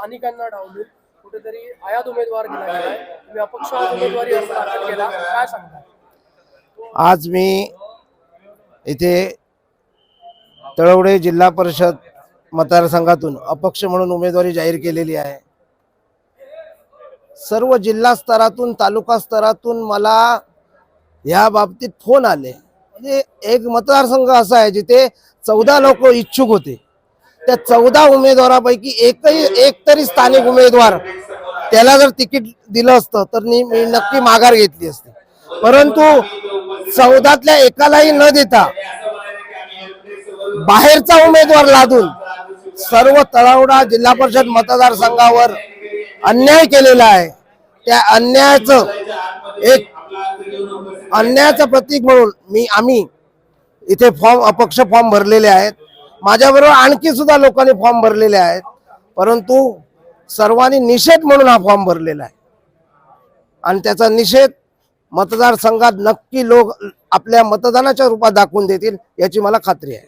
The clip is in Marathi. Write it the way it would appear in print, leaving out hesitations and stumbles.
स्थानिकांना डावलून कुठेतरी आयात उमेदवार दिला गेलाय, तुम्ही अपक्ष उमेदवारी अर्ज दाखल केला, काय सांगता? आज मी इथे तळवडे जिल्हा परिषद मतदारसंघातून अपक्ष म्हणून उमेदवारी जाहीर केलेली आहे। सर्व जिल्हा स्तरातून तालुका स्तरातून मला या बाबतीत फोन आले। म्हणजे एक मतदारसंघ असा आहे जिथे 14 लोक इच्छुक होते। त्या 14 उमेदवारापैकी एक तरी स्थानिक उमेदवार त्याला जर तिकीट दिलं असतं तर मी नक्की माघार घेतली असती, परंतु 14तल्या एकालाही न देता बाहेरचा उमेदवार लादून सर्व तळवडा जिल्हा परिषद मतदारसंघावर अन्याय केलेला आहे। त्या अन्यायाचं प्रतीक म्हणून आम्ही इथे अपक्ष फॉर्म भरलेले आहेत। माझ्याबरोबर आणखी सुद्धा लोकांनी फॉर्म भरलेले आहेत, परंतु सर्वांनी निषेध म्हणून हा फॉर्म भरलेला आहे आणि त्याचा निषेध मतदारसंघात नक्की लोक आपल्या मतदानाच्या रूपात दाखवून देतील याची मला खात्री आहे।